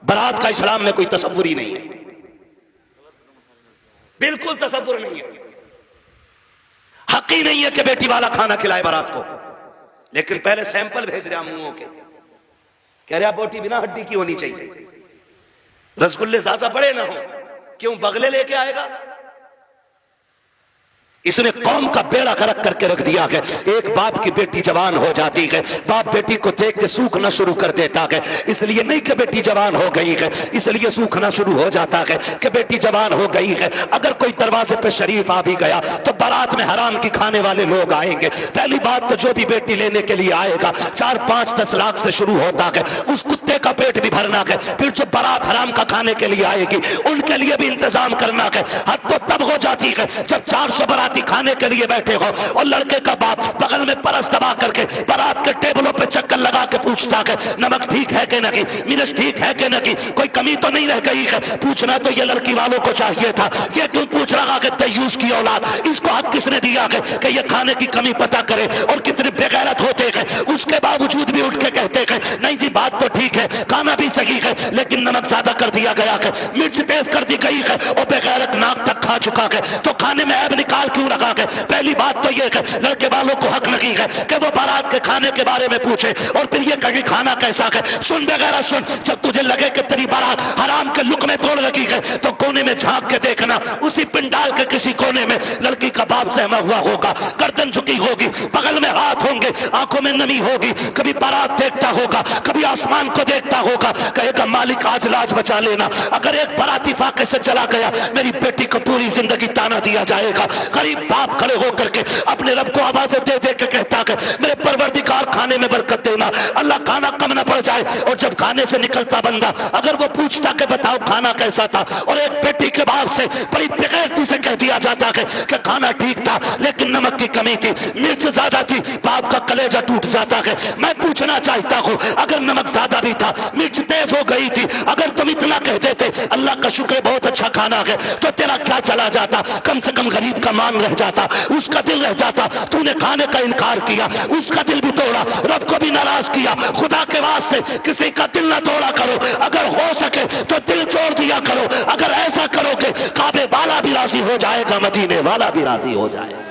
बारात का इस्लाम में कोई तसव्वुर ही नहीं है, बिल्कुल तसव्वुर नहीं है। हक ही नहीं है कि बेटी वाला खाना खिलाए बारात को। लेकिन पहले सैंपल भेज रहे मुंहों के, कह रहा बोटी बिना हड्डी की होनी चाहिए, रसगुल्ले ज्यादा बड़े ना हो। क्यों बगले लेके आएगा? इसने कौम का बेड़ा गर्क करके रख दिया है। एक बाप की बेटी जवान हो जाती है, बाप बेटी को देख के सूखना शुरू कर देता है। इसलिए नहीं कि बेटी जवान हो गई है इसलिए सूखना शुरू हो जाता है कि बेटी जवान हो गई है। अगर कोई दरवाजे पे शरीफ आ भी गया तो बारात में हराम की खाने वाले लोग आएंगे। पहली बात तो जो भी बेटी लेने के लिए आएगा 4, 5, 10 लाख से शुरू होता है, उस कुत्ते का पेट भी भरना है। फिर जो बारात हराम का खाने के लिए आएगी उनके लिए भी इंतजाम करना है। हद तो तब हो जाती है जब 400 बाराती खाने के लिए बैठे हो और लड़के का बाप बगल में परस दबा करके बारात के टेबलों पे चक्कर लगा के पूछता है नमक ठीक है कि नहीं, मिर्च ठीक है कि नहीं, कोई कमी तो नहीं रह गई है। पूछना तो ये लड़की वालों को चाहिए था, ये क्यों पूछ रहा है तय्यूस की औलाद? इसको हक किसने दिया है कि ये खाने की कमी पता करे? और कितने बेगैरत होते हैं, उसके बावजूद भी उठ के कहते हैं नहीं जी बात तो ठीक है, खाना भी सही है लेकिन नमक ज्यादा कर दिया गया है, मिर्च तेज कर दी गई है और बेगैरत नाक तक खा चुका है, तो खाने में ऐब निकाल क्यों रखा है? पहली बात तो ये है लड़के वालों को हक नहीं है कि वो बारात के खाने के बारे में पूछे और फिर ये कहे खाना कैसा है। सुन बेगैरत सुन, जब तुझे लगे कि तेरी बारात हराम के लुक में तोड़ लगी है तो कोने में झांक के देखना, उसी पिंडाल के किसी कोने में लड़की का बाप सहमा हुआ होगा, गर्दन झुकी होगी, बगल में हाथ होंगे, आंखों में नमी होगी, कभी बारात देखता होगा, कभी आसमान को देखता होगा, कहेगा मालिक आज लाज बचा लेना। अगर एक बाराती फाके से चला गया मेरी बेटी को पूरी जिंदगी ताना दिया जाएगा। गरीब बाप खड़े होकर के अपने रब को आवाजें दे दे के कहता है मेरे परवरदिगार खाने में बरकत देना, अल्लाह खाना कम न पड़ जाए। और जब खाने से निकलता बंदा अगर वो पूछता कि बताओ खाना कैसा था, और एक बेटी के बाप से बड़ी बेगैरती से कह दिया जाता है कि खाना ठीक था लेकिन नमक की कमी थी, मिर्च ज्यादा थी, बाप का कलेजा टूट जाता है। मैं पूछना चाहता हूँ अगर नमक ज्यादा भी था, मिर्च तेज हो गई थी, अगर तुम इतना कह देते अल्लाह का शुक्र बहुत अच्छा खाना है, तो तेरा क्या चला जाता? कम से कम गरीब का मान रह जाता, उसका दिल रह जाता। तूने खाने का इनकार किया, उसका दिल भी तोड़ा, रब को भी नाराज किया। खुदा के वास्ते किसी का दिल ना तोड़ा करो, अगर हो सके तो दिल तोड़ दिया करो। अगर ऐसा करोगे काबे वाला भी राजी हो जाएगा, मदीने वाला भी राजी हो जाएगा।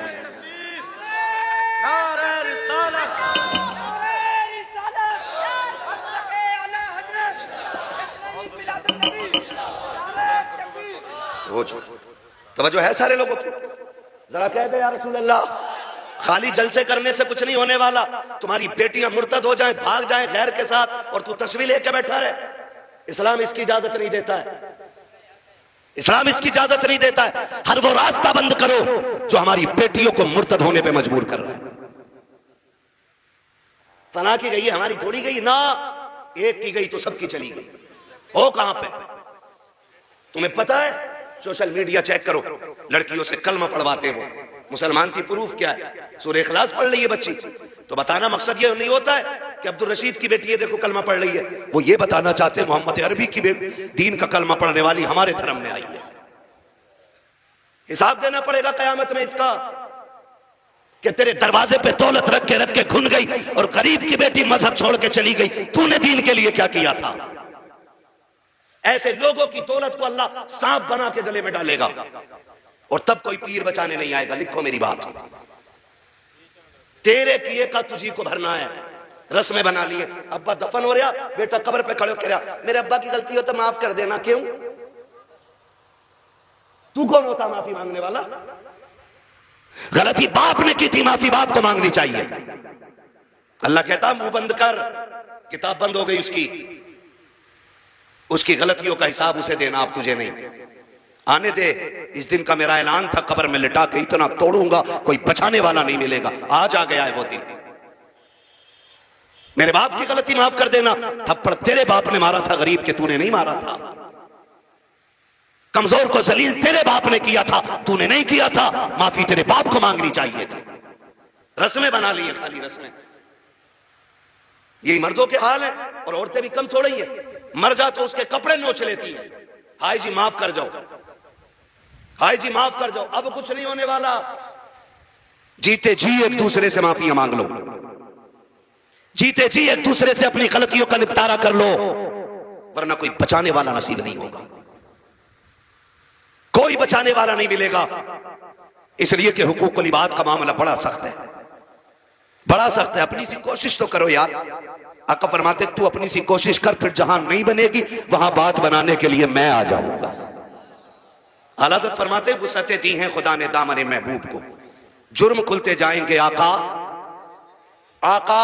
तवज्जो है सारे लोगों की? जरा कह दे या रसूल अल्लाह, खाली जलसे करने से कुछ नहीं होने वाला। तुम्हारी बेटियां मुर्तद हो जाएं, भाग जाएं गैर के साथ और तू तस्वीर लेके बैठा रहे, इस्लाम इसकी इजाजत नहीं देता है। इस्लाम इसकी इजाजत नहीं देता है। हर वो रास्ता बंद करो जो हमारी बेटियों को मुर्तद होने पे मजबूर कर रहा है। फना की गई है, हमारी थोड़ी गई ना, एक की गई तो सबकी चली गई। हो कहां पे? तुम्हें पता है, सोशल मीडिया चेक करो, लड़कियों से कलमा पढ़वाते हो। मुसलमान की प्रूफ क्या है? सूरह इखलास पढ़ रही है बच्ची, तो बताना मकसद ये नहीं होता है कि अब्दुल रशीद की बेटी है देखो कलमा पढ़ रही है। वो ये बताना चाहते हैं मोहम्मद अरबी की दीन का कलमा पढ़ने वाली हमारे धर्म में आई है। हिसाब देना पड़ेगा कयामत में इसका कि तेरे दरवाजे पे दौलत रख के घुन गई और गरीब की बेटी मजहब छोड़ के चली गई, तूने दीन के लिए क्या किया था? ऐसे लोगों की दौलत को अल्लाह सांप बना के गले में डालेगा और तब कोई पीर बचाने नहीं आएगा। लिखो मेरी बात, तेरे किए का तुझी को भरना है। रस्में बना लिए, अब्बा दफन हो रहा, बेटा कब्र पे खड़े हो रहा, मेरे अब्बा की गलती हो तो माफ कर देना। क्यों? तू कौन होता माफी मांगने वाला? गलती बाप ने की थी, माफी बाप को मांगनी चाहिए। अल्लाह कहता मुंह बंद कर, किताब बंद हो गई उसकी गलतियों का हिसाब उसे देना, आप तुझे नहीं। आने दे, इस दिन का मेरा ऐलान था, कब्र में लिटा के इतना तोड़ूंगा कोई बचाने वाला नहीं मिलेगा। आज आ गया है वो दिन। मेरे बाप की गलती माफ कर देना। थप्पड़ तेरे बाप ने मारा था गरीब के, तूने नहीं मारा था। कमजोर को जलील तेरे बाप ने किया था, तूने नहीं किया था। माफी तेरे बाप को मांगनी चाहिए थी। रस्में बना ली है, खाली रस्में। यही मर्दों के हाल है और औरतें भी कम थोड़ी है। मर जा तो उसके कपड़े नोच लेती है, हाय जी माफ कर जाओ, हाय जी माफ कर जाओ। अब कुछ नहीं होने वाला। जीते जी एक दूसरे से माफिया मांग लो, जीते जी एक दूसरे से अपनी गलतियों का निपटारा कर लो, वरना कोई बचाने वाला नसीब नहीं होगा, कोई बचाने वाला नहीं मिलेगा। इसलिए कि हुकूकुल इबाद का मामला बड़ा सख्त है, बड़ा सख्त है। अपनी सी कोशिश तो करो यार। आका फरमाते तू अपनी सी कोशिश कर, फिर जहां नहीं बनेगी वहां बात बनाने के लिए मैं आ जाऊंगा। आला हज़रत फरमाते वुसअतें दी हैं खुदा ने दामन महबूब को, जुर्म खुलते जाएंगे आका। आका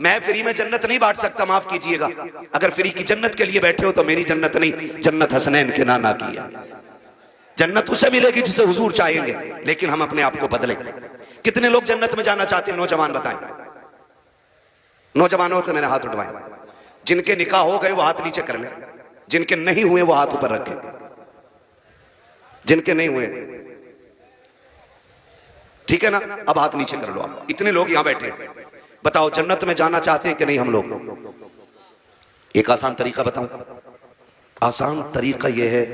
मैं फ्री में जन्नत नहीं बांट सकता, माफ कीजिएगा। अगर फ्री की जन्नत के लिए बैठे हो तो मेरी जन्नत नहीं, जन्नत हसनैन के नाना की है। जन्नत उसे मिलेगी जिसे हुजूर चाहेंगे, लेकिन हम अपने आप को बदलें। कितने लोग जन्नत में जाना चाहते हैं? नौजवान बताएं, नौजवानों को मैंने हाथ उठवाए। जिनके निकाह हो गए वो हाथ नीचे कर ले, जिनके नहीं हुए वो हाथ ऊपर रखे। जिनके नहीं हुए ठीक है ना, अब हाथ नीचे कर लो आप। इतने लोग यहां बैठे, बताओ जन्नत में जाना चाहते हैं कि नहीं हम लोग? एक आसान तरीका बताऊं, आसान तरीका यह है,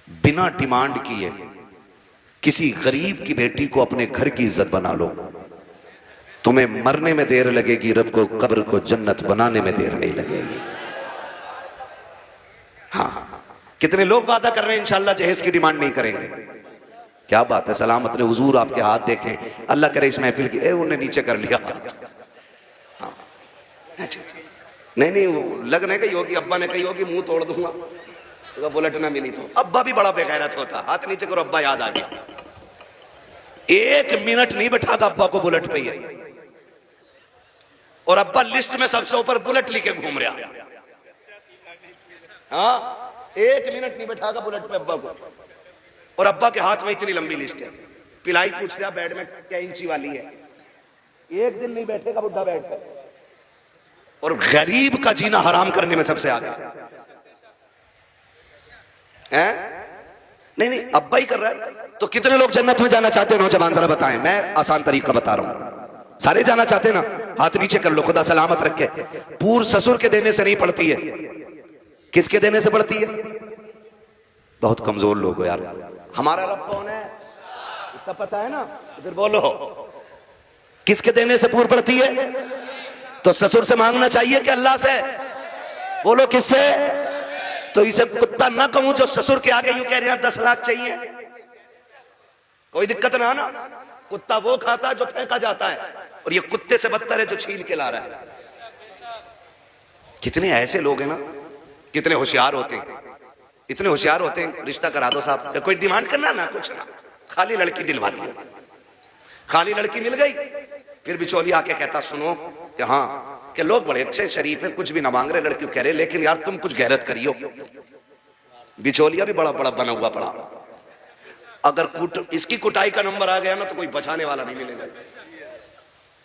बिना डिमांड किए किसी गरीब की बेटी को अपने घर की इज्जत बना लो। तुम्हें मरने में देर लगेगी, रब को कब्र को जन्नत बनाने में देर नहीं लगेगी। हाँ, कितने लोग वादा कर रहे हैं इंशाअल्लाह जहेज की डिमांड नहीं करेंगे। क्या बात है, सलामत ने हुजूर आपके हाथ देखें, अल्लाह करे इस महफिल की। उन्हें नीचे कर लिया हाथ। हाँ। नहीं नहीं, वो लग नहीं गई होगी, अब्बा ने कही होगी मुंह तोड़ दूंगा तो बुलेट ना मिली तो। अब्बा भी बड़ा बेगैरत होता, हाथ नीचे करो, अब्बा याद आ गया। 1 मिनट नहीं बैठागा अब्बा को बुलेट पे ही, और अब्बा लिस्ट में सबसे ऊपर बुलेट लेके घूम रहा। हाँ, 1 मिनट नहीं बैठागा बुलेट पे अब्बा को, और अब्बा के हाथ में इतनी लंबी लिस्ट है। पिलाई पूछ लिया बेड में क्या इंची वाली है, 1 दिन नहीं बैठेगा बुढ़ा बेड पे। और गरीब का जीना हराम करने में सबसे आगे है। नहीं नहीं, अब्बा ही कर रहा है। तो कितने लोग जन्नत में जाना चाहते हैं? नौजवान जरा बताएं, मैं आसान तरीका बता रहा हूं। सारे जाना चाहते हैं ना? हाथ नीचे कर लो, खुदा सलामत रखे। पूर्व ससुर के देने से नहीं पड़ती है, किसके देने से पड़ती है? बहुत कमजोर लोग हो यार। हमारा रब कौन है इतना पता है ना? तो फिर बोलो किसके देने से पूर्व पड़ती है? तो ससुर से मांगना चाहिए कि अल्लाह से? बोलो किससे? तो इसे कुत्ता ना कहूं जो ससुर के आगे यूं कह रहे हैं 10 लाख चाहिए, कोई दिक्कत ना ना। कुत्ता वो खाता है जो फेंका जाता है, और ये कुत्ते से बदतर है जो छीन के ला रहा है। कितने ऐसे लोग हैं ना, कितने होशियार होते हैं, इतने होशियार होते हैं। रिश्ता करा दो साहब, कोई डिमांड करना ना, कुछ ना, खाली लड़की दिलवा दी। खाली लड़की मिल गई, फिर बिचौलिया आके कहता सुनो कि हाँ कि लोग बड़े अच्छे शरीफ हैं, कुछ भी ना मांग रहे, लड़की कह रहे लेकिन यार तुम कुछ गैरत करियो। बिचौलिया भी बड़ा बड़ा बना हुआ पड़ा। अगर इसकी कुटाई का नंबर आ गया ना तो कोई बचाने वाला नहीं मिलेगा।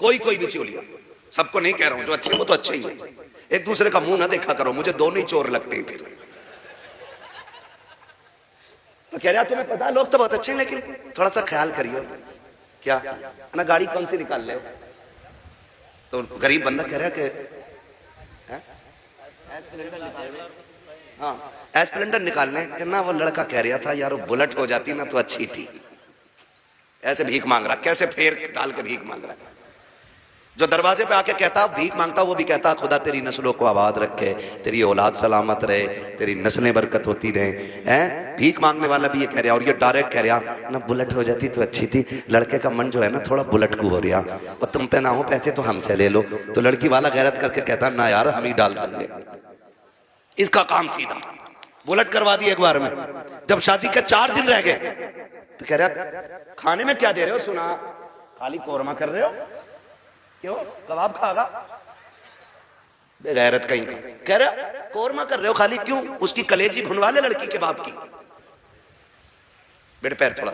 कोई कोई बिचौलिया, सबको नहीं कह रहा हूं, जो अच्छे वो तो अच्छे ही है। एक दूसरे का मुंह ना देखा करो, मुझे दोनों ही चोर लगते हैं। फिर तो कह रहा तुम्हें पता है लोग तो बहुत अच्छे हैं, लेकिन थोड़ा सा ख्याल करियो। क्या ना, गाड़ी कौन सी निकाल ले? तो गरीब बंदा कह रहा कि हाँ एस्प्लेंडर निकालने कि ना, वो लड़का कह रहा था यार वो बुलेट हो जाती ना तो अच्छी थी। ऐसे भीख मांग रहा, कैसे फेर डाल के भीख मांग रहा। जो दरवाजे पे आके कहता भीख मांगता, वो भी कहता खुदा तेरी नस्लों को आबाद रखे, तेरी औलाद सलामत रहे, तेरी नस्लें बरकत होती रहे। हैं, भीख मांगने वाला भी ये कह रहा, और ये डायरेक्ट कह रहा ना बुलेट हो जाती तो अच्छी थी। लड़के का मन जो है ना थोड़ा बुलेट को हो रहा, और तुम पे ना हो पैसे तो हमसे ले लो। तो लड़की वाला गैरत करके कहता ना यार हम ही डाल देंगे। इसका काम सीधा, बुलेट करवा दी एक बार में। जब शादी के 4 दिन रह गए तो कह रहा खाने में क्या दे रहे हो? सुना खाली कोरमा कर रहे हो, क्यों कबाब खागा? बेगैरत कहीं का। कह रहा कोरमा कर रहे हो खाली, क्यों? उसकी कलेजी भुनवा ले लड़की के बाप की। बेटे पैर थोड़ा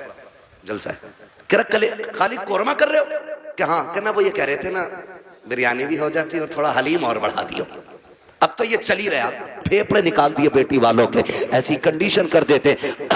जलसा है। कह रहा खाली कोरमा कर रहे हो क्या? हाँ। कहना वो ये कह रहे थे ना बिरयानी भी हो जाती और थोड़ा हलीम और बढ़ा दियो। अब तो ये चल ही रहा, फेफड़े निकाल दिए बेटी वालों के, ऐसी कंडीशन कर देते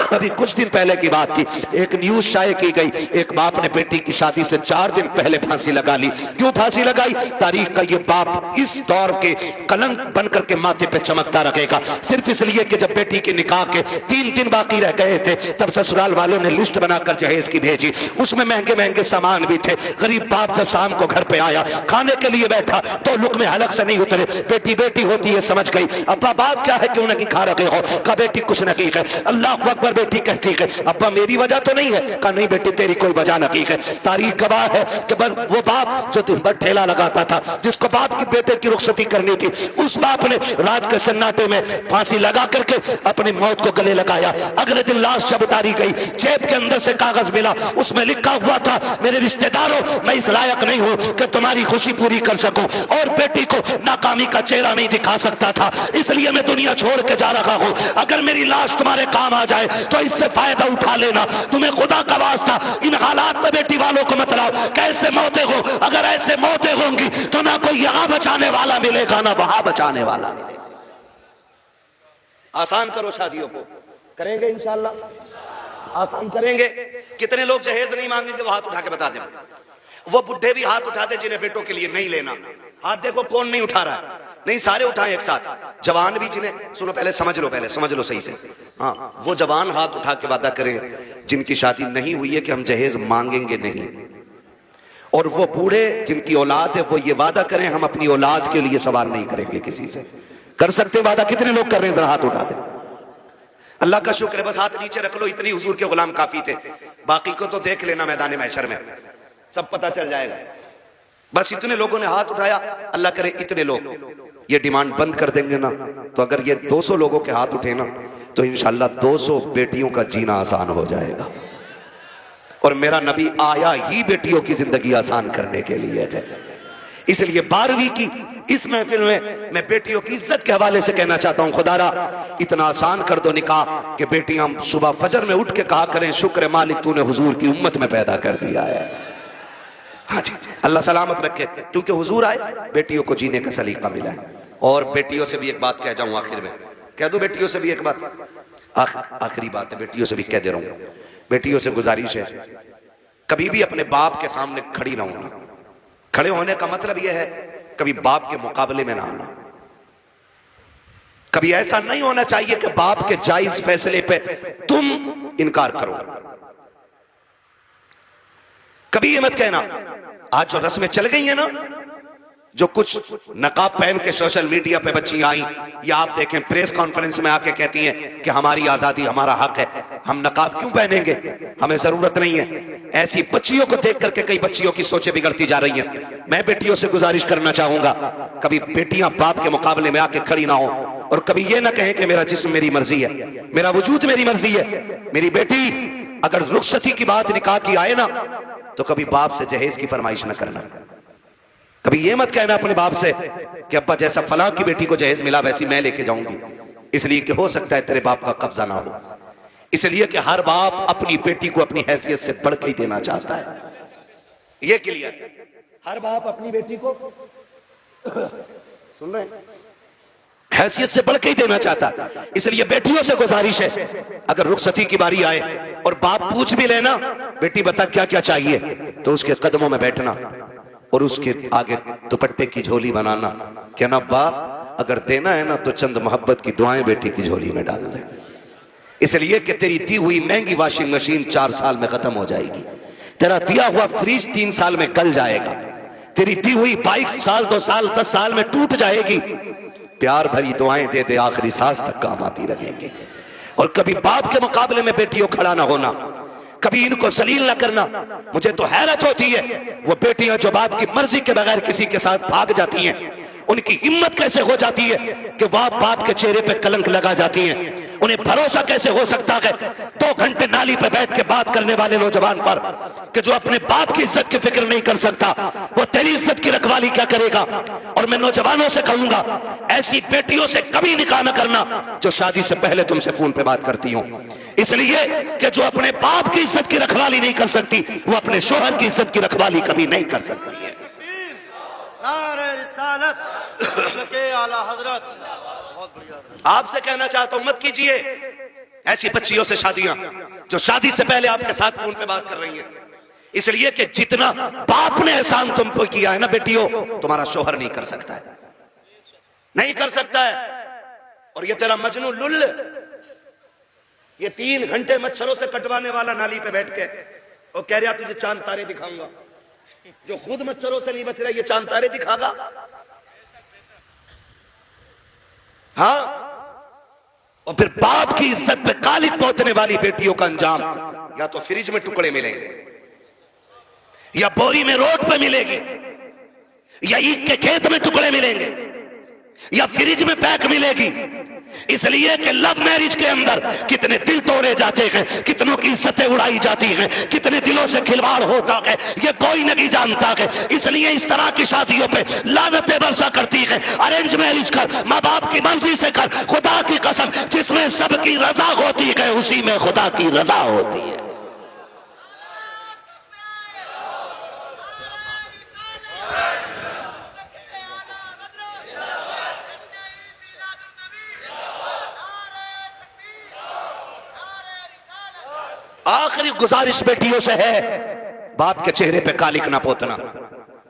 अभी कुछ दिन पहले की बात थी, एक न्यूज शाये की गई, एक बाप ने बेटी की शादी से 4 दिन पहले फांसी लगा ली। क्यों फांसी लगाई? तारीख का ये बाप इस दौर के कलंक बनकर के माथे पे चमकता रहेगा, सिर्फ इसलिए कि जब बेटी के निकाह के 3 दिन बाकी रह गए थे तब ससुराल वालों ने लिस्ट बनाकर जहेज की भेजी। उसमें महंगे महंगे सामान भी थे। गरीब बाप जब शाम को घर पे आया, खाने के लिए बैठा तो लुक़्मे हलक से नहीं उतरे। बेटी बेटी होती है, समझ गई। अब्बा बात क्या है, क्यों नहीं खा रहे हो? कहा बेटी कुछ नहीं है। अल्लाह अकबर। बेटी कहती है अब्बा मेरी वजह तो नहीं है? कहा नहीं बेटी तेरी कोई वजह नहीं है। तारीख गवाह है कि वो बाप जो दिन भर ठेला लगाता था, जिसको बाप की बेटे की रुखसती करनी थी, उस बाप ने रात के सन्नाटे में फांसी लगा करके अपनी मौत को गले लगाया। अगले दिन लाश जब उतारी गई, जेब के अंदर से कागज मिला, उसमें लिखा हुआ था मेरे रिश्तेदारों, मैं इस लायक नहीं हूं कि तुम्हारी खुशी पूरी कर सकूं और बेटी को नाकामी का चेहरा नहीं दिखा सकता था, इसलिए मैं दुनिया छोड़ के जा रहा हूं। अगर मेरी लाश तुम्हारे काम आ जाए तो इससे फायदा उठा लेना। तुम्हें खुदा का वास्ता इन हालात में बेटी वालों को मत लाओ। कैसे मौतें हो, अगर ऐसे मौतें होंगी तो ना कोई यहां बचाने वाला मिलेगा ना वहां बचाने वाला मिलेगा। आसान करो शादियों को, करेंगे इंशाल्लाह, आसान करेंगे। कितने लोग जहेज नहीं मांगेंगे? वो हाथ उठा के बता दें। वो बुढ़े भी हाथ उठाते जिन्हें बेटों के लिए नहीं लेना। हाथ देखो कौन नहीं उठा रहा है। नहीं सारे उठाएं एक साथ। जवान भी जिन्हें, सुनो पहले समझ लो सही से। हाँ, वो जवान हाथ उठा के वादा करें जिनकी शादी नहीं हुई है कि हम जहेज मांगेंगे नहीं। और वो बूढ़े जिनकी औलाद है वो ये वादा करें हम अपनी औलाद के लिए सवाल नहीं करेंगे किसी से। कर सकते वादा? कितने लोग कर रहे हैं? जरा हाथ उठा दें। अल्लाह का शुक्र है, बस हाथ नीचे रख लो, इतनी हुजूर के गुलाम काफी थे। बाकी को तो देख लेना मैदान महशर में, सब पता चल जाएगा। बस इतने लोगों ने हाथ उठाया। अल्लाह करे इतने लोग ये डिमांड बंद कर देंगे ना, तो अगर ये 200 लोगों के हाथ उठे ना तो इंशाल्लाह 200 बेटियों का जीना आसान हो जाएगा। और मेरा नबी आया ही बेटियों की जिंदगी आसान करने के लिए है। इसलिए 12वीं की इस महफिल में मैं बेटियों की इज्जत के हवाले से कहना चाहता हूं, खुदारा इतना आसान कर दो निकाह कि बेटियां सुबह फजर में उठ के कहा करें शुक्र मालिक तूने हुजूर की उम्मत में पैदा कर दिया है। हाँ जी, अल्लाह सलामत रखे, क्योंकि हुजूर आए बेटियों को जीने का सलीका मिला है। और बेटियों से भी एक बात कह जाऊं आखिर में, कह दो बेटियों से भी एक बात, आखिरी बात है, बेटियों से भी कह दे रहा हूं। बेटियों से गुजारिश है कभी भी अपने बाप के सामने खड़ी ना होना। खड़े होने का मतलब यह है कभी बाप के मुकाबले में ना आना। कभी ऐसा नहीं होना चाहिए कि बाप के जायज फैसले पे तुम इनकार करो। कभी ये मत कहना, आज जो रस्में चल गई है ना, जो कुछ नकाब पहन के सोशल मीडिया पे बच्ची आई, या आप देखें प्रेस कॉन्फ्रेंस में आके कहती हैं कि हमारी आजादी हमारा हक है, हम नकाब क्यों पहनेंगे, हमें जरूरत नहीं है। ऐसी बच्चियों को देख करके कई बच्चियों की सोचें बिगड़ती जा रही हैं। मैं बेटियों से गुजारिश करना चाहूंगा कभी बेटियां बाप के मुकाबले में आके खड़ी ना हो, और कभी ये ना कहें कि मेरा जिस्म मेरी मर्जी है, मेरा वजूद मेरी मर्जी है। मेरी बेटी अगर रुखसती की बात निकाह की आए ना तो कभी बाप से जहेज की फरमाइश ना करना। कभी ये मत कहना अपने बाप से कि अब्बा जैसा फलां की बेटी को जहेज मिला वैसी मैं लेके जाऊंगी, इसलिए कि हो सकता है तेरे बाप का कब्जा ना हो। इसलिए कि हर बाप अपनी बेटी को अपनी हैसियत से बढ़ के ही देना चाहता है। ये क्लियर, हर बाप अपनी बेटी को सुन रहे हैं, हैसियत से बढ़ के ही देना चाहता। इसलिए बेटियों से गुजारिश है अगर रुखसती की बारी आए और बाप पूछ भी लेना बेटी बता क्या क्या चाहिए, तो उसके कदमों में बैठना और उसके आगे दुपट्टे की झोली बनाना, कहना अब्बा अगर देना है ना तो चंद मोहब्बत की दुआएं बेटी की झोली में डाल दे, इसलिए कि तेरी दी हुई महंगी वॉशिंग मशीन 4 साल में खत्म हो जाएगी, तेरा दिया हुआ फ्रिज 3 साल में गल जाएगा, तेरी दी हुई बाइक साल 2 साल 10 साल में टूट जाएगी। प्यार भरी दुआएं दे दे आखिरी सांस तक काम आती रहेंगी। और कभी बाप के मुकाबले में बेटियों खड़ा ना होना, कभी इनको जलील ना करना। मुझे तो हैरत होती है वो बेटियां जो बाप की मर्जी के बगैर किसी के साथ भाग जाती हैं, उनकी हिम्मत कैसे हो जाती है कि वह बाप के चेहरे पे कलंक लगा जाती हैं। उन्हें भरोसा कैसे हो सकता है 2 घंटे नाली पे बैठ के बात करने वाले नौजवान पर कि जो अपने बाप की इज्जत की फिक्र नहीं कर सकता, वो तेरी इज्जत की रखवाली क्या करेगा। और मैं नौजवानों से कहूंगा ऐसी बेटियों से कभी निकाह न करना जो शादी से पहले तुमसे फोन पे बात करती हो, इसलिए कि जो अपने बाप की इज्जत की रखवाली नहीं कर सकती वो अपने शोहर की इज्जत की रखवाली कभी नहीं कर सकती है। आपसे कहना चाहता हूं मत कीजिए ऐसी बच्चियों से शादियां जो शादी से पहले आपके साथ फोन पे बात कर रही हैं, इसलिए कि जितना बाप ने एहसान तुम पर किया है ना बेटियों, तुम्हारा शोहर नहीं कर सकता है, नहीं कर सकता है। और ये तेरा मजनू लुल, ये 3 घंटे मच्छरों से कटवाने वाला नाली पे बैठ के और कह रहा तुझे चांद तारे दिखाऊंगा, जो खुद मच्छरों से नहीं बच रहा ये चांद तारे दिखागा? हाँ। और फिर बाप की इज्जत पे कालिक पोतने वाली बेटियों का अंजाम या तो फ्रिज में टुकड़े मिलेंगे, या बोरी में रोड पे मिलेगी, या ईख के खेत में टुकड़े मिलेंगे, या फ्रिज में पैक मिलेगी। इसलिए कि लव मैरिज के अंदर कितने दिल तोड़े जाते हैं, कितनों की इज्जतें उड़ाई जाती हैं, कितने दिलों से खिलवाड़ होता है, ये कोई नहीं जानता है। इसलिए इस तरह की शादियों पे लानतें बरसा करती है। अरेंज मैरिज कर, माँ बाप की मर्जी से कर, खुदा की कसम जिसमें सबकी रजा होती है उसी में खुदा की रजा होती है। आखिरी गुजारिश बेटियों से है, बाप के चेहरे पे कालिक ना पोतना।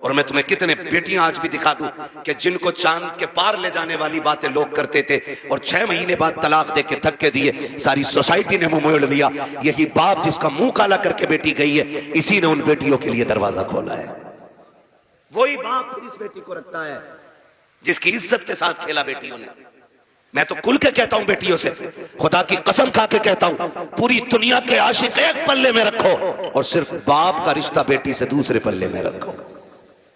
और मैं तुम्हें कितने बेटियां आज भी दिखा दूं कि जिनको चांद के पार ले जाने वाली बातें लोग करते थे और 6 महीने बाद तलाक दे के धक्के दिए, सारी सोसाइटी ने मुंह मोड़ लिया। यही बाप जिसका मुंह काला करके बेटी गई है, इसी ने उन बेटियों के लिए दरवाजा खोला है। वही बाप फिर इस बेटी को रखता है जिसकी इज्जत के साथ खेला बेटियों ने। मैं तो खुल के कहता हूं बेटियों से, खुदा की कसम खा के कहता हूं, पूरी दुनिया के आशिक एक पल्ले में रखो और सिर्फ बाप का रिश्ता बेटी से दूसरे पल्ले में रखो।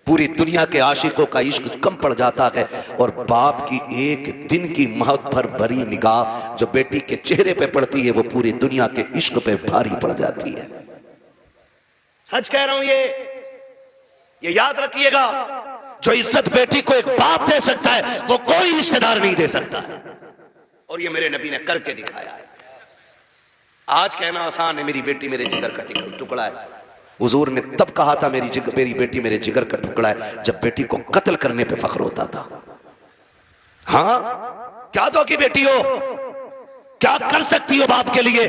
पूरी दुनिया के आशिकों का इश्क कम पड़ जाता है और बाप की एक दिन की महत्व भर भरी निगाह जो बेटी के चेहरे पे पड़ती है वो पूरी दुनिया के इश्क पे भारी पड़ जाती है। सच कह रहा हूं, ये याद रखिएगा, जो इज्जत बेटी को एक बाप दे सकता है वो कोई रिश्तेदार नहीं दे सकता है। और ये मेरे नबी ने करके दिखाया है। आज कहना आसान है, मेरी बेटी मेरे जिगर का टुकड़ा है। हुजूर ने तब कहा था मेरी बेटी मेरे जिगर का टुकड़ा है जब बेटी को कत्ल करने पे फख्र होता था। हाँ, क्या दो की बेटी हो, क्या कर सकती हो बाप के लिए,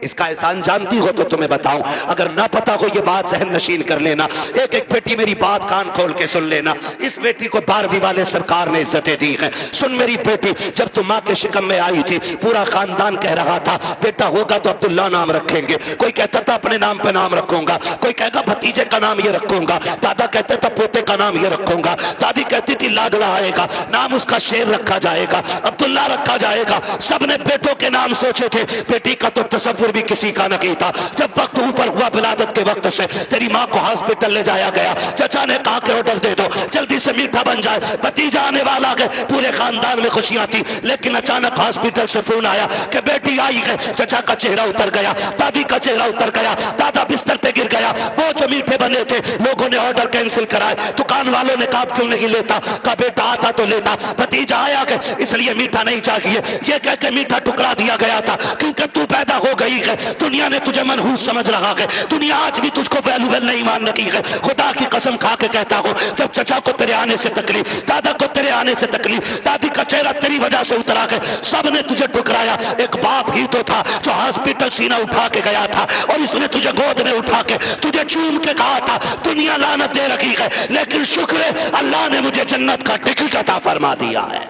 इसका एहसान जानती हो तो तुम्हें बताऊं। अगर ना पता हो ये बात जहन नशीन कर लेना। एक एक बेटी मेरी बात कान खोल के सुन लेना। इस बेटी को 12वीं वाले सरकार ने इज्जतें दी हैं। सुन मेरी बेटी, जब तुम माँ के शिकम में आई थी पूरा खानदान कह रहा था बेटा होगा तो अब्दुल्ला नाम रखेंगे। कोई कहता था अपने नाम पे नाम रखूंगा, कोई कहेगा भतीजे का नाम ये रखूंगा, दादा कहते था पोते का नाम ये रखूंगा, दादी कहती थी लाडला आएगा, नाम उसका शेर रखा जाएगा, अब्दुल्ला रखा जाएगा। सबने बेटों के नाम सोचे थे, बेटी का तो तसव्वुर भी किसी का नहीं था। जब वक्त ऊपर हुआ विलादत के वक्त से तेरी माँ को हॉस्पिटल ले जाया गया, चचा ने कहा कि ऑर्डर दे दो जल्दी से मीठा बन जाए, भतीजा आने वाला है। पूरे खानदान में खुशियां थी, लेकिन अचानक हॉस्पिटल से फोन आया कि बेटी आई है। चचा का चेहरा उतर गया, दादी का चेहरा उतर गया, दादा बिस्तर पे गिर गया। वो जो मीठे बने थे लोगों ने ऑर्डर कैंसिल कराए। दुकान वालों ने कहा क्यों नहीं लेता, कहा बेटा आता तो लेता, भतीजा आया है इसलिए मीठा नहीं चाहिए। ये कह के मीठा टुकड़ा दिया गया था क्योंकि तू पैदा हो गई है। दुनिया ने तुझे मनहूस समझ रहा है, दुनिया आज भी तुझको वैल्यूबल नहीं मान रही है। खुदा की कसम खा के कहता हूं, जब चचा को तेरे आने से तकलीफ, दादा को तेरे आने से तकलीफ, दादी का चेहरा तेरी वजह से उतरा है, सब ने तुझे ठुकराया। एक बाप ही तो था जो हॉस्पिटल सीना उठा के गया था और इसने तुझे गोद में उठा के तुझे चूम के कहा था दुनिया लानत दे रखी है, लेकिन शुक्र है अल्लाह ने मुझे जन्नत का टिकट अता फरमा दिया है।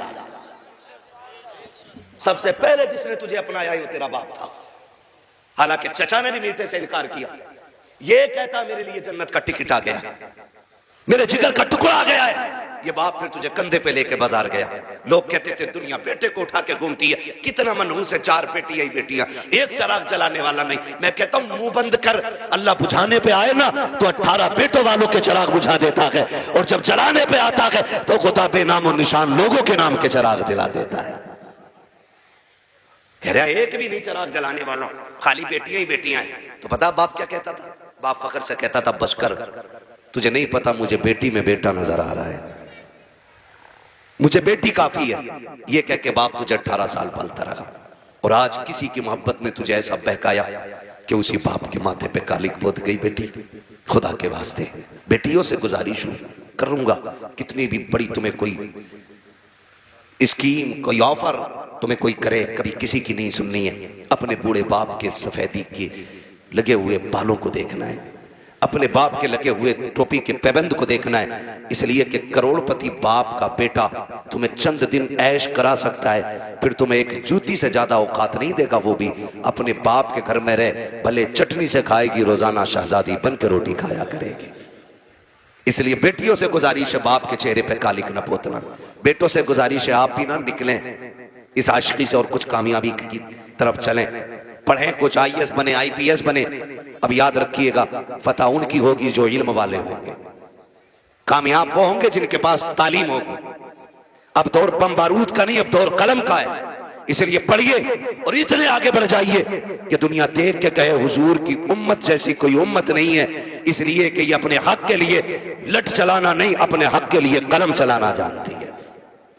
सबसे पहले जिसने तुझे अपनाया वो तेरा बाप था। हालांकि चचा ने भी मीठे से इनकार किया, ये कहता मेरे लिए जन्नत का टिकट आ गया, मेरे जिगर का टुकड़ा आ गया है। ये बाप फिर तुझे कंधे पे लेके बाजार गया। लोग कहते थे दुनिया बेटे को उठा के घूमती है, कितना मनहूस है, 4 बेटी आई बेटियां, एक चिराग जलाने वाला नहीं। मैं कहता हूं मुंह बंद कर, अल्लाह बुझाने पे आए ना तो 18 बेटों वालों के चिराग बुझा देता है, और जब जलाने पे आता है तो खुदा बेनामो निशान लोगों के नाम के चिराग दिला देता है। कह रहा एक भी नहीं चिराग जलाने वालों, खाली बेटियां ही बेटियां हैं। तो पता बाप क्या कहता था? बाप फखर से कहता था बस कर, तुझे नहीं पता मुझे बेटी में बेटा नजर आ रहा है, मुझे बेटी काफी है। ये कह के बाप तुझे 18 साल पालता रहा, और आज किसी की मोहब्बत ने तुझे ऐसा बहकाया कि उसी बाप के माथे पे कालिक पोत गई बेटी। खुदा के वास्ते बेटियों से गुजारिश करूंगा, कितनी भी बड़ी तुम्हें कोई स्कीम, कोई ऑफर तुम्हें कोई करे, कभी किसी की नहीं सुननी है। अपने बूढ़े बाप के सफेदी के लगे हुए बालों को देखना है, अपने बाप के लगे हुए टोपी के पैबंद को देखना है। इसलिए कि करोड़पति बाप का बेटा तुम्हें चंद दिन ऐश करा सकता है, फिर तुम्हें एक जूती से ज्यादा औकात नहीं देगा। वो भी अपने बाप के घर में रहे, भले चटनी से खाएगी, रोजाना शहजादी बन के रोटी खाया करेगी। इसलिए बेटियों से गुजारिश है, बाप के चेहरे पे कालिक न पोतना। बेटों से गुजारिश है, आप भी ना निकलें इस आशिकी से और कुछ कामयाबी की तरफ चलें, पढ़ें, कुछ आईएएस बने, आईपीएस बने। अब याद रखिएगा, फतह उनकी होगी जो इल्म वाले होंगे, कामयाब वो होंगे जिनके पास तालीम होगी। अब दौर बम बारूद का नहीं, अब दौर कलम का है। इसलिए पढ़िए और इतने आगे बढ़ जाइए कि दुनिया देख के कहे हुजूर की उम्मत जैसी कोई उम्मत नहीं है। इसलिए कि ये अपने हक के लिए लठ चलाना नहीं, अपने हक के लिए कलम चलाना जानती है।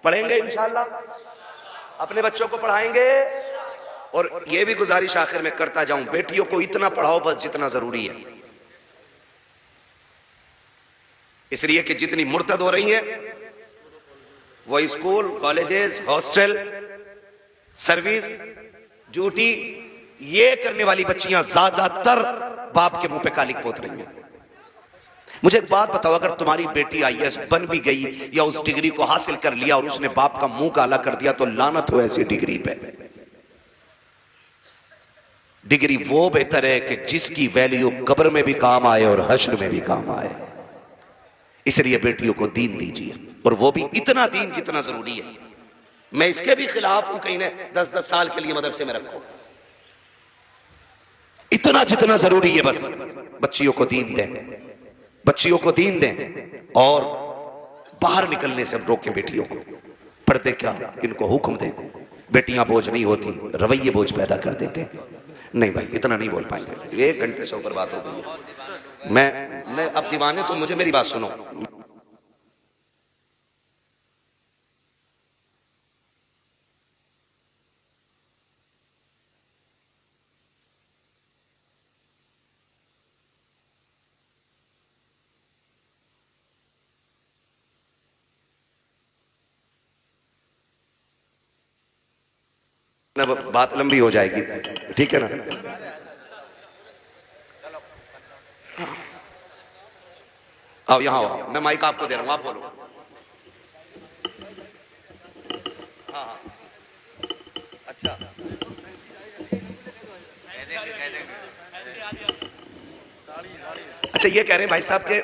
पढ़ेंगे इंशाअल्लाह, अपने बच्चों को पढ़ाएंगे। और ये भी गुजारिश आखिर में करता जाऊं, बेटियों को इतना पढ़ाओ बस जितना जरूरी है। इसलिए कि जितनी मुर्तद हो रही है वो school, colleges, hostel, service, duty, ये करने वाली बच्चियां ज्यादातर बाप के मुंह पे कालिक पोत रही हैं। मुझे एक बात बताओ, अगर तुम्हारी बेटी आईएएस बन भी गई या उस डिग्री को हासिल कर लिया और उसने बाप का मुंह काला कर दिया, तो लानत हो ऐसी डिग्री पे। डिग्री वो बेहतर है कि जिसकी वैल्यू कब्र में भी काम आए और हश्र में भी काम आए। इसलिए बेटियों को दीन दीजिए, और वो भी इतना दीन जितना जरूरी है। मैं इसके भी खिलाफ हूं कहीं ने 10-10 साल के लिए मदरसे में रखो, इतना जितना जरूरी है बस बच्चियों को दीन दें, बच्चियों को दीन दें और बाहर निकलने से रोकें बेटियों को। पर्दे क्या, इनको हुक्म दें। बेटियां बोझ नहीं होती, रवैये बोझ पैदा कर देते हैं। नहीं भाई, इतना नहीं बोल पाएंगे, 1 घंटे से ऊपर बात हो गई है। मैं अब दीवाने, तो मुझे मेरी बात सुनो। बात लंबी हो जाएगी, ठीक है ना। आओ यहाँ आओ, मैं माइक आपको दे रहा हूं, आप बोलो। हाँ, अच्छा, अच्छा, ये कह रहे हैं भाई साहब के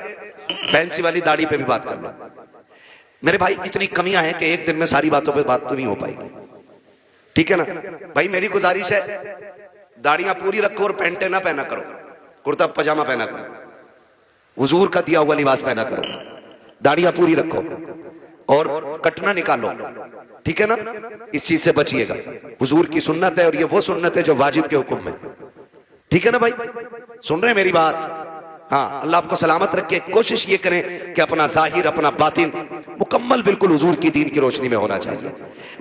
फैंसी वाली दाढ़ी पे भी बात कर लो। मेरे भाई, इतनी कमियां हैं कि एक दिन में सारी बातों पे बात तो नहीं हो पाएगी, ठीक है ना भाई। मेरी गुजारिश है, दाढ़ियां पूरी रखो और पैंटे ना पहना करो, कुर्ता पजामा पहना करो, हुजूर का दिया हुआ लिबास पहना करो, दाढ़ियां पूरी रखो और कटना निकालो, ठीक है ना। इस चीज से बचिएगा, हुजूर की सुन्नत है और ये वो सुन्नत है जो वाजिब के हुक्म में, ठीक है ना भाई। सुन रहे हैं मेरी बात? हाँ, अल्लाह आपको सलामत रखे। कोशिश ये करें कि अपना जाहिर, अपना बातिन मुकम्मल बिल्कुल हुजूर की दीन की रोशनी में होना चाहिए।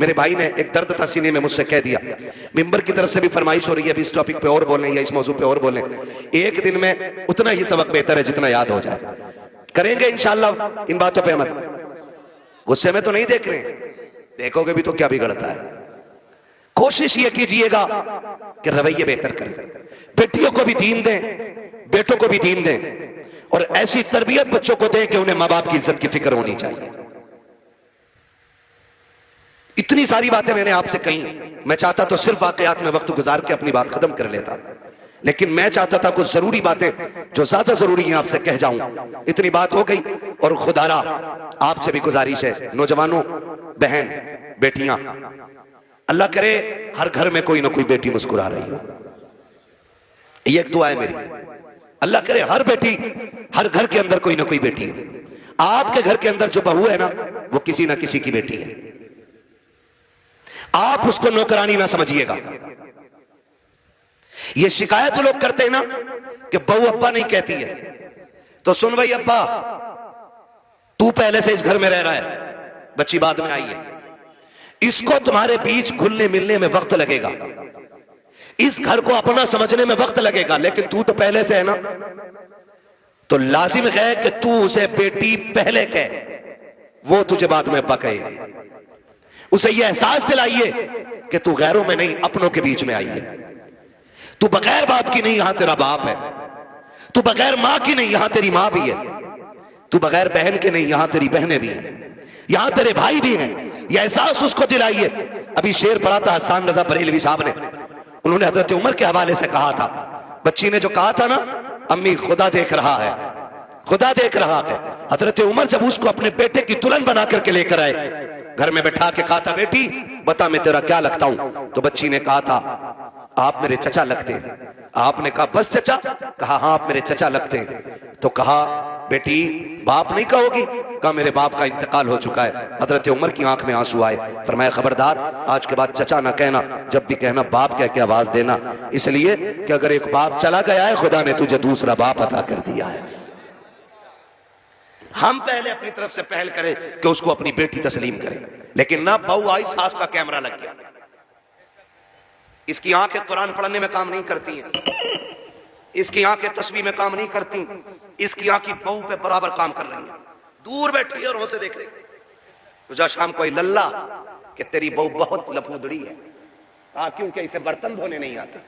मेरे भाई ने एक दर्द था सीने में, मुझसे कह दिया, मिंबर की तरफ से भी फरमाइश हो रही है, अभी इस टॉपिक पे और बोलें या इस मौजू पे और बोलें। एक दिन में उतना ही सबक बेहतर है जितना याद हो जाए। करेंगे इंशाअल्लाह इन बातों पे अमल। गुस्से में तो नहीं देख रहे हैं, देखोगे भी तो क्या बिगड़ता है। कोशिश ये कीजिएगा कि रवैये बेहतर करें, बेटियों को भी दीन दें, बेटों को भी दीन दें और ऐसी तरबियत बच्चों को दें कि उन्हें मां बाप की इज्जत की फिक्र होनी चाहिए। इतनी सारी बातें मैंने आपसे कही, मैं चाहता तो सिर्फ वाकयात में वक्त गुजार के अपनी बात खत्म कर लेता, लेकिन मैं चाहता था कुछ जरूरी बातें जो ज्यादा जरूरी हैं आपसे कह जाऊं। इतनी बात हो गई। और खुदारा आपसे भी गुजारिश है, नौजवानों, बहन, बेटियां, अल्लाह करे हर घर में कोई ना कोई बेटी मुस्कुरा रही हो। ये एक दुआ है मेरी, अल्लाह करे हर बेटी, हर घर के अंदर कोई ना कोई बेटी है। आपके घर के अंदर जो बहू है ना, वो किसी ना किसी की बेटी है। आप उसको नौकरानी ना समझिएगा। ये शिकायत लोग करते हैं ना कि बहू अब्बा नहीं कहती है, तो सुन भाई अब्बा, तू पहले से इस घर में रह रहा है, बच्ची बाद में आई है, इसको तुम्हारे बीच घुलने मिलने में वक्त लगेगा, इस घर को अपना समझने में वक्त लगेगा, लेकिन तू तो पहले से है ना, तो लाजिम है कि तू उसे बेटी पहले कह, वो तुझे बाद में अब्बा कहेगी। उसे यह एहसास दिलाइए कि तू गैरों में नहीं अपनों के बीच में आई है। तू बगैर बाप की नहीं, यहां तेरा बाप है। तू बगैर मां की नहीं, यहां तेरी मां भी है। तू बगैर बहन के नहीं, यहां तेरी बहनें भी हैं, यहां तेरे भाई भी हैं। यह एहसास उसको दिलाइए। अभी शेर पढ़ा था हसन रजा बरेलवी साहब ने, उन्होंने हजरत उमर के हवाले से कहा था, बच्ची ने जो कहा था ना, अम्मी खुदा देख रहा है, खुदा देख रहा है। हजरत उमर जब उसको अपने बेटे की दुल्हन बना करके लेकर आए, घर में बैठा के कहा था, बेटी बता मैं तेरा क्या लगता हूं? तो बच्ची ने कहा था, आप मेरे चचा लगते। आपने कहा बस चचा? कहा हाँ आप मेरे चचा लगते। तो कहा बेटी बाप नहीं कहोगी? कहा मेरे बाप का इंतकाल हो चुका है। हजरत उमर की आंख में आंसू आए। फरमाया खबरदार आज के बाद चचा ना कहना, जब भी कहना बाप कह के आवाज देना, इसलिए कि अगर एक बाप चला गया है खुदा ने तुझे दूसरा बाप अता कर दिया है। हम पहले अपनी तरफ से पहल करें कि उसको अपनी बेटी तस्लीम करें, लेकिन ना बहू आई सास का कैमरा लग गया, इसकी आंखें कुरान पढ़ने में काम नहीं करती हैं, इसकी आंखें तस्वीर में काम नहीं करती, इसकी आंखें बहू पे बराबर काम कर रही हैं, दूर बैठी है और हमसे देख रही। तुझा शाम कोई लल्ला कि तेरी बहू बहुत लफूदड़ी है। क्योंकि इसे बर्तन धोने नहीं आते।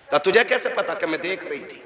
तो तुझे कैसे पता कि मैं देख रही थी?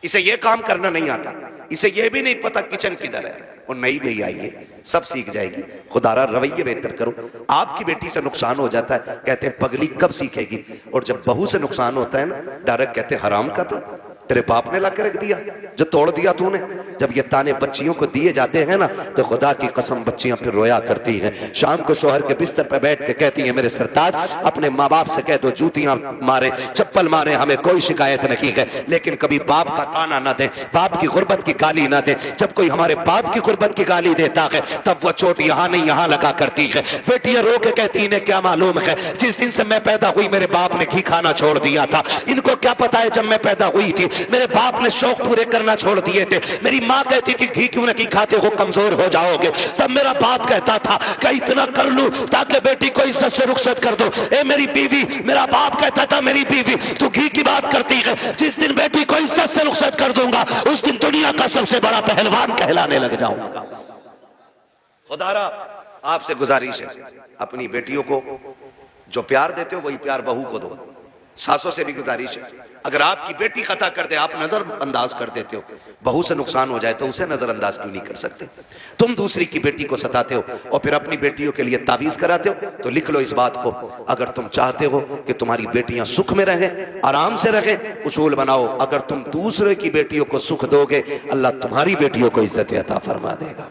इसे ये काम करना नहीं आता, इसे ये भी नहीं पता किचन किधर है। और नई नई आई है, सब सीख जाएगी। खुदारा रवैये बेहतर करो। आपकी बेटी से नुकसान हो जाता है, कहते हैं पगली कब सीखेगी। और जब बहू से नुकसान होता है ना, डायरेक्ट कहते हैं हराम का था, तेरे बाप ने ला के रख दिया, जो तोड़ दिया तूने। जब ये ताने बच्चियों को दिए जाते हैं ना, तो खुदा की कसम बच्चियां फिर रोया करती हैं। शाम को शोहर के बिस्तर पर बैठ के कहती हैं, मेरे सरताज अपने माँ बाप से कह दो जूतियां मारे, चप्पल मारे, हमें कोई शिकायत नहीं है, लेकिन कभी बाप का ताना ना दे, बाप की गुर्बत की गाली ना दे। जब कोई हमारे बाप की गुर्बत की गाली देता है, तब वो चोट यहाँ नहीं यहाँ लगा करती है। बेटियां रो के कहती इन्हें क्या मालूम है, जिस दिन से मैं पैदा हुई मेरे बाप ने घी खाना छोड़ दिया था। इनको क्या पता है जब मैं पैदा हुई थी मेरे बाप ने शौक पूरे करना छोड़ दिए थे। मेरी माँ कहती थी घी क्यों नहीं खाते हो, कमजोर हो जाओगे। तब मेरा बाप कहता था कि इतना कर लूं ताकि बेटी को इज्जत से रुखसत कर दो। ए मेरी बीवी, मेरा बाप कहता था मेरी बीवी तू घी की बात करती है, जिस दिन बेटी को इज्जत से रुखसत कर दूंगा उस दिन दुनिया का सबसे बड़ा पहलवान कहलाने लग जाऊंगा। खुदारा आपसे गुजारिश है, अपनी बेटियों को जो प्यार देते हो वही प्यार बहू को दो। सासों से भी गुजारिश है, अगर आपकी बेटी खता कर दे आप नजरअंदाज कर देते हो, बहू से नुकसान हो जाए तो उसे नजरअंदाज क्यों नहीं कर सकते? तुम दूसरी की बेटी को सताते हो और फिर अपनी बेटियों के लिए तावीज कराते हो। तो लिख लो इस बात को, अगर तुम चाहते हो कि तुम्हारी बेटियां सुख में रहें, आराम से रहें, उसूल बनाओ, अगर तुम दूसरे की बेटियों को सुख दोगे अल्लाह तुम्हारी बेटियों को इज्जत अता फरमा देगा।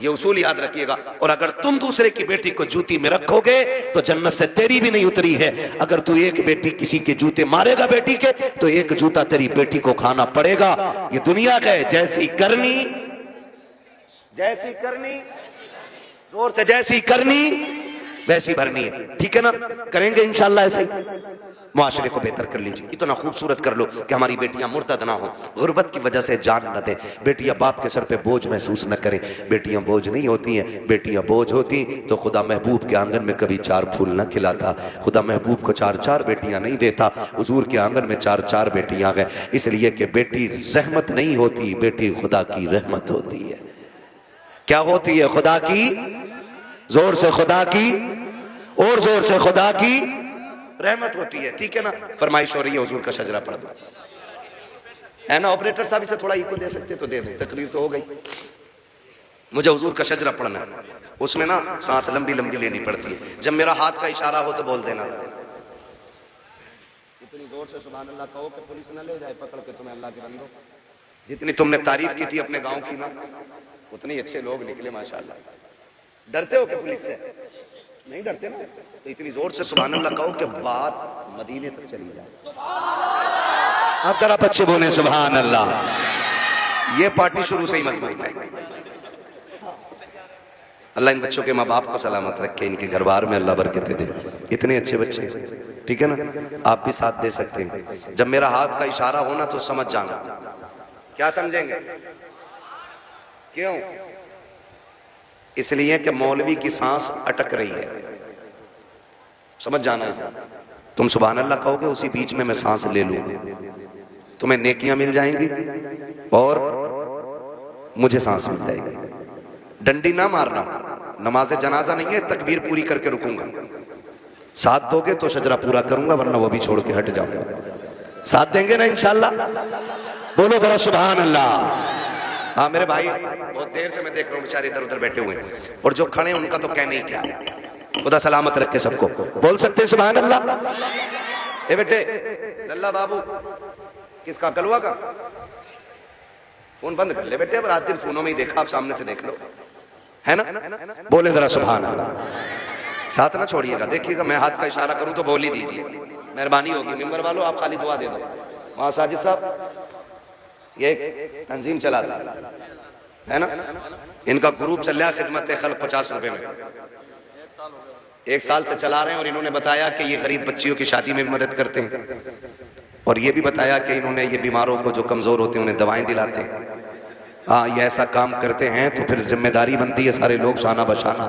ये उसूल याद रखिएगा। और अगर तुम दूसरे की बेटी को जूती में रखोगे तो जन्नत से तेरी भी नहीं उतरी है। अगर तू एक बेटी किसी के जूते मारेगा बेटी के, तो एक जूता तेरी बेटी को खाना पड़ेगा। ये दुनिया का है, जैसी करनी जोर से, जैसी करनी वैसी भरनी है। ठीक है ना? करेंगे इंशाल्लाह ऐसे ही, मुआशरे को बेहतर कर लीजिए। इतना खूबसूरत कर लो कि हमारी बेटियां मुर्तद ना हो, गुर्बत की वजह से जान न दे, बेटियां बाप के सर पे बोझ महसूस न करें। बेटियां बोझ नहीं होती हैं, बेटियां बोझ होती तो खुदा महबूब के आंगन में कभी 4 फूल न खिलाता, खुदा महबूब को 4 बेटियां नहीं देता। हुजूर के आंगन में 4 बेटियां हैं, इसलिए कि बेटी जहमत नहीं होती, बेटी खुदा की रहमत होती है। क्या होती है? खुदा की, जोर से खुदा की, और जोर से खुदा की रहमत होती है। ठीक है ना? फरमाइश हो रही है हुजूर का शजरा पढ़ दो, है ना? ऑपरेटर साहब इसे थोड़ा इको दे सकते तो दे दें, तकरीर तो हो गई। मुझे हुजूर का शजरा पढ़ना है, उसमें ना सांस लंबी लंबी लेनी पड़ती है। जब मेरा हाथ का इशारा हो तो बोल देना। इतनी जोर से सुभान अल्लाह कहो कि पुलिस ना ले जाए पकड़ के तुम्हें। अल्लाह के बंदो, जितनी तुमने तारीफ की थी अपने गांव की ना, उतनी अच्छे लोग निकले माशाल्लाह। डरते हो कि पुलिस से? नहीं डरते ना? तो इतनी जोर से सुभान अल्लाह कहो कि बात मदीने तक चली जाए। आप जरा बच्चे बोले सुभान अल्लाह। ये पार्टी शुरू से ही मजबूत है। अल्लाह इन बच्चों के माँ बाप को सलामत रखे, इनके घर बार में अल्लाह बरकतें दे। इतने अच्छे बच्चे, ठीक है ना? आप भी साथ दे सकते हैं। जब मेरा हाथ का इशारा होना तो समझ जाना। क्या समझेंगे? क्यों? इसलिए कि मौलवी की सांस अटक रही है, समझ जाना है। तुम सुभान अल्लाह कहोगे, उसी बीच में मैं सांस ले लूंगा, तुम्हें नेकियां मिल जाएंगी और मुझे सांस मिल जाएगी। डंडी ना मारना, नमाज जनाजा नहीं है, तकबीर पूरी करके रुकूंगा। साथ दोगे तो शजरा पूरा करूंगा, वरना वो भी छोड़ के हट जाऊंगा। साथ देंगे ना इंशाल्लाह? बोलो जरा सुभान अल्लाह। हाँ मेरे भाई, बहुत देर से मैं देख रहा हूँ बेचारे इधर उधर बैठे हुए हैं, और जो खड़े हैं उनका तो कहने ही क्या। खुदा सलामत रखे सबको। बोल सकते हैं सुभान अल्लाह? ए बेटे लल्ला बाबू, किसका? कलवा का। फोन बंद कर ले बेटे, अब रात दिन फोनों में ही देखा, आप सामने से देख लो, है ना? बोले जरा सुभान अल्लाह। साथ ना छोड़िएगा, देखिएगा मैं हाथ का इशारा करूं तो बोल ही दीजिए, मेहरबानी होगी। मेंबर वालों आप खाली दुआ दे दो। वहां साजिद साहब ये तंजीम चलाता है ना, इनका ग्रुप चल रहा है खिदमत खल्क 50 रुपए में, 1 साल से चला रहे हैं। और इन्होंने बताया कि ये गरीब बच्चियों की शादी में भी मदद करते हैं, और ये भी बताया कि इन्होंने ये बीमारों को जो कमजोर होते हैं उन्हें दवाएं दिलाते हैं। हाँ, ये ऐसा काम करते हैं तो फिर जिम्मेदारी बनती है सारे लोग शाना बशाना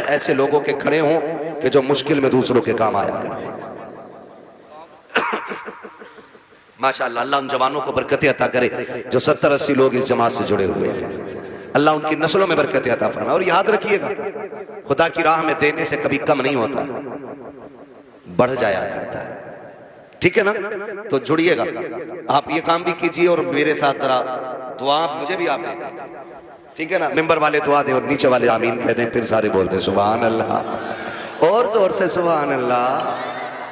ऐसे लोगों के खड़े हों कि जो मुश्किल में दूसरों के काम आया करते हैं। माशाअल्लाह, अल्लाह उन जवानों को बरकत अता करे जो 70-80 लोग इस जमात से जुड़े हुए हैं। अल्लाह उनकी नस्लों में बरकत अता फरमाए। और याद रखिएगा, खुदा की राह में देने से कभी कम नहीं होता, बढ़ जाया करता है। ठीक है ना? तो जुड़िएगा, आप ये काम भी कीजिए और मेरे साथ जरा दुआ मुझे भी आप दे दीजिए, ठीक है ना? मेंबर वाले दुआ दे और नीचे वाले आमीन कह दें, फिर सारे बोलते सुभान अल्लाह, और जोर से सुभान अल्लाह।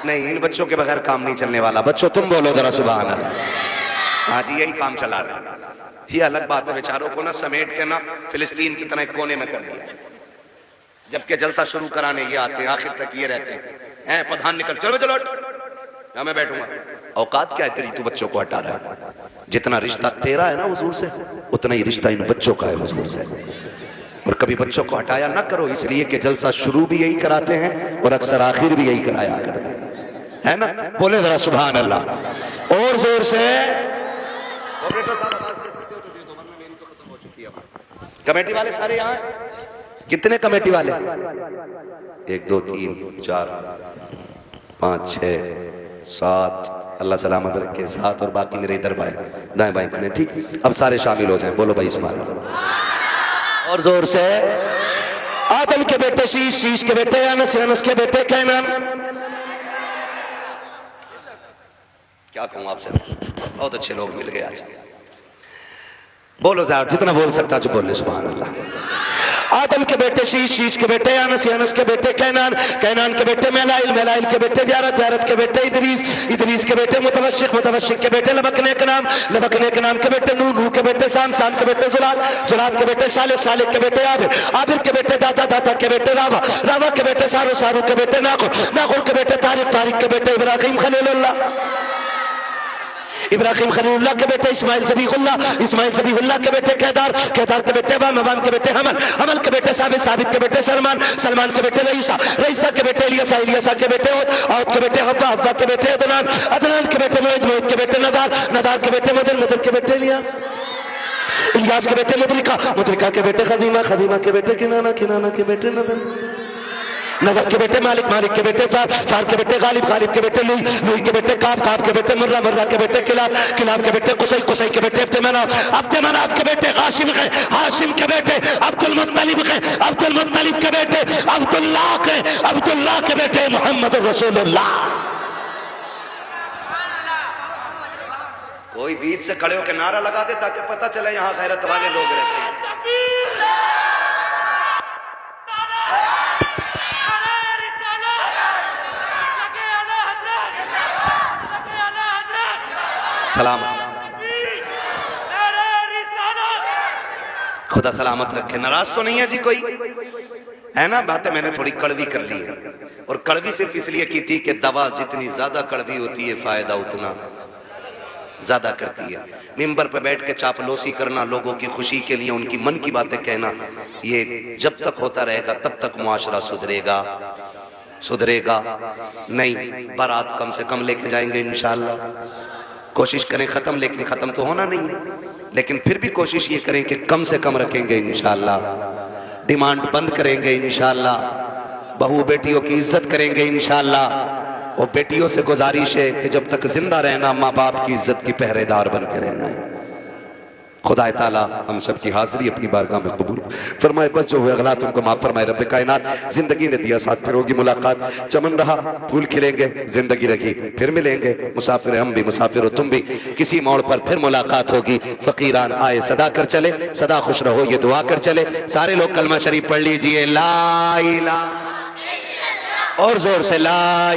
नहीं, इन बच्चों के बगैर काम नहीं चलने वाला। बच्चों तुम बोलो जरा सुभान अल्लाह। हाँ जी, यही काम चला रहे। ये अलग बात है, बेचारों को ना समेट के ना फिलिस्तीन की तरह कोने में कर दिया, जबकि जलसा शुरू कराने ये आते हैं, आखिर तक ये रहते हैं। प्रधान निकल, चलो चलो या मैं बैठूंगा। औकात क्या है तेरी, तू बच्चों को हटा रहा है? जितना रिश्ता तेरा है ना हुजूर से, उतना ही रिश्ता इन बच्चों का है हुजूर से। और कभी बच्चों को हटाया ना करो, इसलिए कि जलसा शुरू भी यही कराते हैं और अक्सर आखिर भी यही कराया करते हैं, है ना? बोले जरा सुभान अल्लाह और जोर से। ऑपरेटर साहब आवाज दे सकते हो तो दे दो, वरना मेरी तो खत्म हो चुकी है आवाज। कमेटी वाले सारे यहाँ हैं? कितने कमेटी वाले? 1 2 3 4 5 6 7। अल्लाह सलामत रखे, 7। और बाकी मेरे इधर भाई दाएं बाएं खड़े, ठीक? अब सारे शामिल हो जाएं। बोलो भाई सुभान अल्लाह और जोर से। आदम के बेटे शीश, शीश के बेटे अनस, अनस के बेटे कैनान। क्या कहूं आपसे, बहुत अच्छे लोग मिल गए आज। बोलो ज़रा, जितना बोल सकता जो बोले सुभान अल्लाह। आदम के बेटे शीश, शीश के बेटे अनस, अनस के बेटे कैनान, कैनान के बेटे मेलाइल, मेलाइल के बेटे जारत, जारत के बेटे इदरीस, इदरीस के बेटे मुतवश्शिक, मुतवश्शिक के बेटे लबकने के नाम, लबकने के नाम के बेटे नूह, नूह के बेटे साम, साम के बेटे जुलाद, जुलाद के बेटे सालिक, सालिक के बेटे आबिर, आबिर के बेटे दाता, दाता के बेटे रावा, रावा के बेटे सारो, सारो के बेटे नाखुर, नाखुर के बेटे तारिक, तारिक के बेटे इब्राहिम खलीलुल्लाह, इब्राहिम खलीलुल्लाह के बेटे इस्माइल ज़बीहुल्लाह, इस्माइल ज़बीहुल्लाह के बेटे केदार, केदार के बेटे वाम, वाम के बेटे हमल, हमल के बेटे साबित, साबित के बेटे सलमान, सलमान के बेटे रईसा, रईसा के बेटे इलियासा, इलियासा के बेटे औद, औद के बेटे हव्वा, हव्वा के बेटे अदनान, अदनान के बेटे मोहित, मोहित के बेटे नदार, नदार के बेटे मदन, मदन के बेटे इलियास, इलियास के बेटे मुदरिका, मुदरिका के बेटे खदीमा, खदीमा के बेटे किनाना, किनाना के बेटे नदन, नदर के बेटे मालिक, मालिक के बेटे फार, फार के बेटे गालिब, गालिब के बेटे लुई, लुई के बेटे काब, काब के बेटे मुर्रा, मुर्रा के बेटे किलाब, किलाब के बेटे कुसै, कुसै के बेटे अब्द मनाफ, अब्द मनाफ के बेटे हाशिम के, हाशिम के बेटे अब्दुल मुत्तलिब के, अब्दुल मुत्तलिब के बेटे अब्दुल्लाह के, अब्दुल्लाह के बेटे मोहम्मद रसूलुल्लाह। कोई बीच से खड़े होकर नारा लगा दे ताकि पता चले यहाँ गैरत वाले लोग रहते हैं। सलाम, खुदा सलामत रखे। नाराज तो नहीं है जी कोई, है ना? बातें मैंने थोड़ी कड़वी कर ली है, और कड़वी सिर्फ इसलिए की थी कि दवा जितनी ज्यादा कड़वी होती है फायदा उतना ज्यादा करती है। मिंबर पर बैठ के चापलोसी करना, लोगों की खुशी के लिए उनकी मन की बातें कहना, ये जब तक होता रहेगा तब तक मुआशरा सुधरेगा, सुधरेगा नहीं। बारात कम से कम लेके जाएंगे इंशाअल्लाह, कोशिश करें खत्म, लेकिन खत्म तो होना नहीं है, लेकिन फिर भी कोशिश ये करें कि कम से कम रखेंगे इंशाअल्लाह। डिमांड बंद करेंगे इंशाअल्लाह, बहू बेटियों की इज्जत करेंगे इंशाअल्लाह। और बेटियों से गुजारिश है कि जब तक जिंदा रहना माँ बाप की इज्जत की पहरेदार बन के रहना है। खुदा ताला हम सब की हाजिरी अपनी बारगाह में कबूल फरमाए। बस जो हुए गलत उनको माफ फरमाए। रब्बे कायनात जिंदगी ने दिया साथ, फिर होगी मुलाकात, चमन रहा फूल खिलेंगे, जिंदगी रखी फिर मिलेंगे, मुसाफिर हम भी मुसाफिर हो तुम भी, किसी मोड़ पर फिर मुलाकात होगी। फकीरान आए सदा कर चले, सदा खुश रहो ये दुआ कर चले। सारे लोग कलमा शरीफ पढ़ लीजिए, ला इलाहा, और जोर से ला